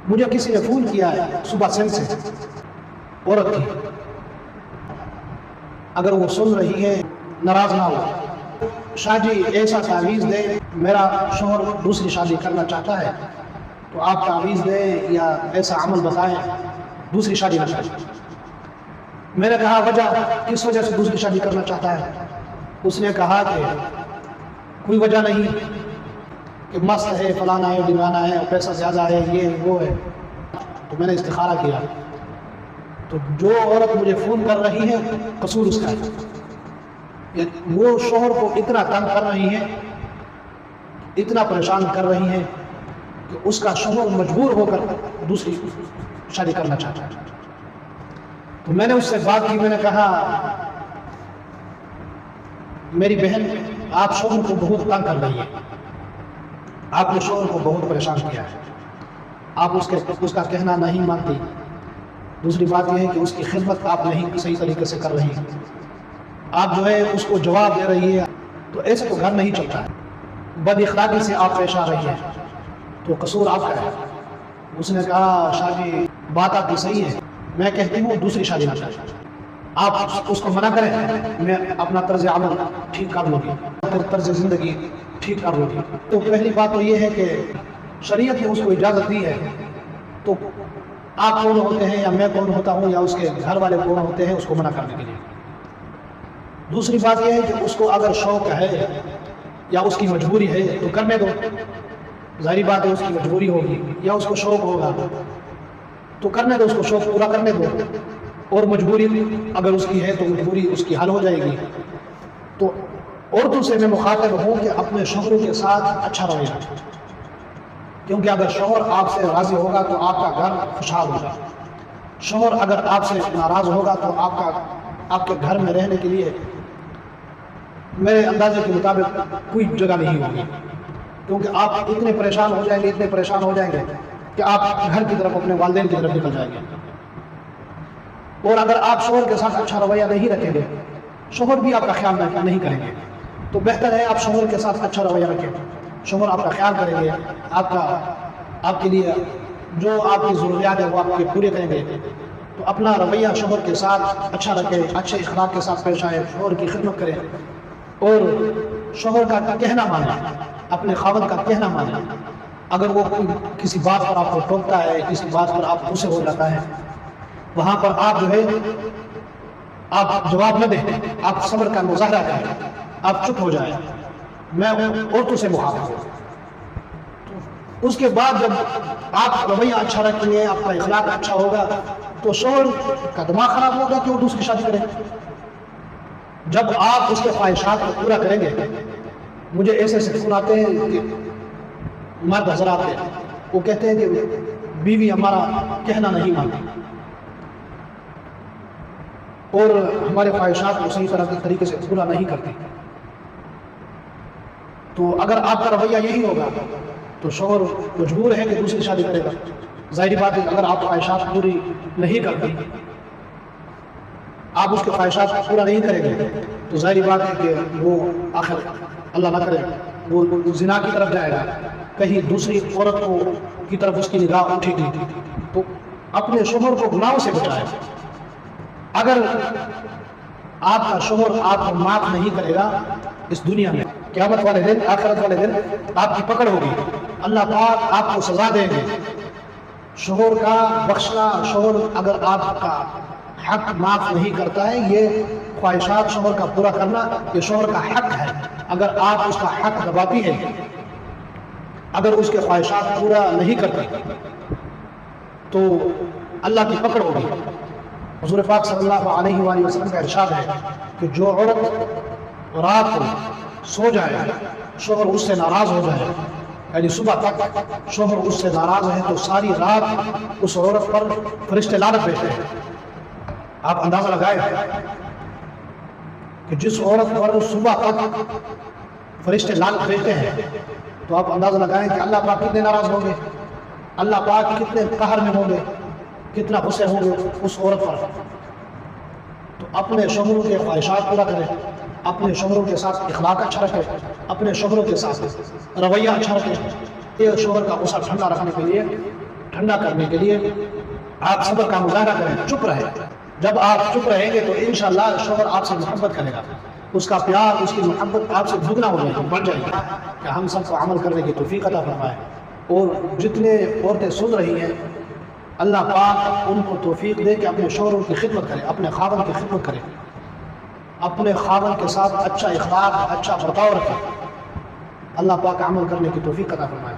مجھے کسی نے فون کیا ہے صبح سے عورت کی، اگر وہ سن رہی ہے ناراض نہ ہو، شاہ جی ایسا تعویذ دیں، میرا شوہر دوسری شادی کرنا چاہتا ہے تو آپ تعویذ دیں یا ایسا عمل بتائیں دوسری شادی نہ کریں۔ میں نے کہا وجہ کس وجہ سے دوسری شادی کرنا چاہتا ہے؟ اس نے کہا کہ کوئی وجہ نہیں، کہ مست ہے، فلانا ہے، ڈنگانا ہے، پیسہ زیادہ ہے، یہ وہ ہے۔ تو میں نے استخارہ کیا، تو جو عورت مجھے فون کر رہی ہے قصور اس کا ہے، وہ شوہر کو اتنا تنگ کر رہی ہے، اتنا پریشان کر رہی ہے کہ اس کا شوہر مجبور ہو کر دوسری شادی کرنا چاہتا ہے۔ تو میں نے اس سے بات کی، میں نے کہا میری بہن آپ شوہر کو بہت تنگ کر رہی ہے، آپ نے شوہر کو بہت پریشان کیا ہے، آپ اس کا کہنا نہیں مانتی، دوسری بات یہ ہے کہ اس کی خدمت آپ نہیں صحیح طریقے سے کر رہی ہیں، آپ جو ہے اس کو جواب دے رہی ہے، تو ایسے تو گھر نہیں چلتا ہے، بد اخلاقی سے آپ پیش آ رہی ہے، تو قصور آپ کا ہے۔ اس نے کہا شاہ جی بات آپ کی صحیح ہے، میں کہتی ہوں دوسری شادی نہ کریں، آپ اس کو منع کریں، میں اپنا طرز عمل ٹھیک کر لوں گی، طرز زندگی ٹھیک کر لوں گی۔ تو پہلی بات تو یہ ہے کہ شریعت نے اس کو اجازت دی ہے، تو آپ کون ہوتے ہیں یا میں کون ہوتا ہوں یا اس کے گھر والے کون ہوتے ہیں اس کو منع کرنے کے لیے۔ دوسری بات یہ ہے کہ اس کو اگر شوق ہے یا اس کی مجبوری ہے تو کرنے دو، ظاہری بات ہے اس کی مجبوری ہوگی یا اس کو شوق ہوگا تو کرنے دو، اس کو شوق پورا کرنے دو، اور مجبوری اگر اس کی ہے تو مجبوری اس کی حل ہو جائے گی۔ تو عورتوں سے میں مخاطب ہوں کہ اپنے شوہروں کے ساتھ اچھا رویہ، کیونکہ اگر شوہر آپ سے راضی ہوگا تو آپ کا گھر خوشحال ہوگا، شوہر اگر آپ سے ناراض ہوگا تو آپ کے گھر میں رہنے کے لیے میرے اندازے کے مطابق کوئی جگہ نہیں ہوگی، کیونکہ آپ اتنے پریشان ہو جائیں گے کہ آپ گھر کی طرف اپنے والدین کی طرف نکل جائیں گے۔ اور اگر آپ شوہر کے ساتھ اچھا رویہ نہیں رکھیں گے، شوہر بھی آپ کا خیال نہیں کریں گے، تو بہتر ہے آپ شوہر کے ساتھ اچھا رویہ رکھیں، شوہر آپ کا خیال کریں گے، آپ کے لیے جو آپ کی ضروریات ہے وہ آپ کے پورے کریں گے، تو اپنا رویہ شوہر کے ساتھ اچھا رکھیں، اچھے اخلاق کے ساتھ پیش آئے، شوہر کی خدمت کریں، اور شوہر کا کہنا مانیں، اپنے خاوند کا کہنا مانیں۔ اگر وہ کسی بات پر آپ کو ٹوکتا ہے، کسی بات پر آپ غصے ہو جاتا ہے، وہاں پر آپ جو ہے آپ جواب نہ دیں، آپ صبر کا مظاہرہ کریں، آپ چپ ہو جائیں۔ میں عورتوں سے مخاطب ہوں۔ اس کے بعد جب آپ رویہ اچھا رکھیں گے، آپ کا اخلاق اچھا ہوگا تو شوہر کا دماغ خراب ہوگا کہ وہ دوسری شادی کرے۔ جب آپ اس کے خواہشات کو پورا کریں گے، مجھے ایسے فون آتے ہیں کہ مرد حضرات ہیں، وہ کہتے ہیں کہ بیوی ہمارا کہنا نہیں مانتی اور ہمارے خواہشات کو صحیح طریقے سے پورا نہیں کرتی، تو اگر آپ کا رویہ یہی ہوگا تو شوہر مجبور ہے کہ دوسری شادی کرے گا۔ ظاہری بات ہے اگر آپ خواہشات پوری نہیں کرتی، آپ اس کے خواہشات پورا نہیں کریں گے تو ظاہری بات ہے کہ وہ آخر اللہ نہ کرے وہ زنا کی طرف جائے گا، کہیں دوسری عورت کی طرف اس کی نگاہ اٹھے گی، تو اپنے شوہر کو گناہوں سے بچائے۔ اگر آپ کا شوہر آپ کو معاف نہیں کرے گا اس دنیا میں، قیامت والے دن، آخرت والے دن آپ کی پکڑ ہوگی، اللہ پاک آپ کو سزا دیں گے۔ شوہر کا بخشنا، شوہر اگر آپ کا حق معاف نہیں کرتا ہے، یہ خواہشات شوہر کا پورا کرنا یہ شوہر کا حق ہے۔ اگر آپ اس کا حق دباتی ہیں، اگر اس کے خواہشات پورا نہیں کرتے تو اللہ کی پکڑ ہوگی۔ حضور پاک صلی اللہ علیہ وآلہ وسلم کا ارشاد ہے کہ جو عورت رات کو سو جائے، شوہر اس سے ناراض ہو جائے، یعنی صبح تک شوہر اس سے ناراض ہے تو ساری رات اس عورت پر فرشتے لعنت بھیجتے ہیں۔ آپ اندازہ لگائیں کہ جس عورت پر صبح تک فرشتے لعنت بھیجتے ہیں تو آپ اندازہ لگائیں کہ اللہ پاک کتنے ناراض ہوں گے، اللہ پاک کتنے قہر میں ہوں گے، کتنا غصے ہوں گے اس عورت پر۔ تو اپنے شوہروں کے خواہشات پورا کریں، اپنے شوہروں کے ساتھ اخلاق اچھا رکھیں، اپنے شوہروں کے ساتھ رویہ اچھا رکھیں۔ یہ شوہر کا غصہ ٹھنڈا رکھنے کے لیے ٹھنڈا کرنے کے لیے آپ صبر کا مظاہرہ کریں، چپ رہیں۔ جب آپ چپ رہیں گے تو انشاءاللہ شوہر آپ سے محبت کرے گا، اس کا پیار، اس کی محبت آپ سے دگنا ہو جائے گی، بڑھ جائے گی۔ کہ ہم سب کو عمل کرنے کی توفیق عطا فرمائے، اور جتنے عورتیں سن رہی ہیں اللہ پاک ان کو توفیق دے کہ اپنے شوہروں کی خدمت کریں، اپنے خاوند کی خدمت کریں، اپنے خاوند کے ساتھ اچھا اخلاق، اچھا برتاؤ رکھیں۔ اللہ پاک عمل کرنے کی توفیق عطا فرمائے۔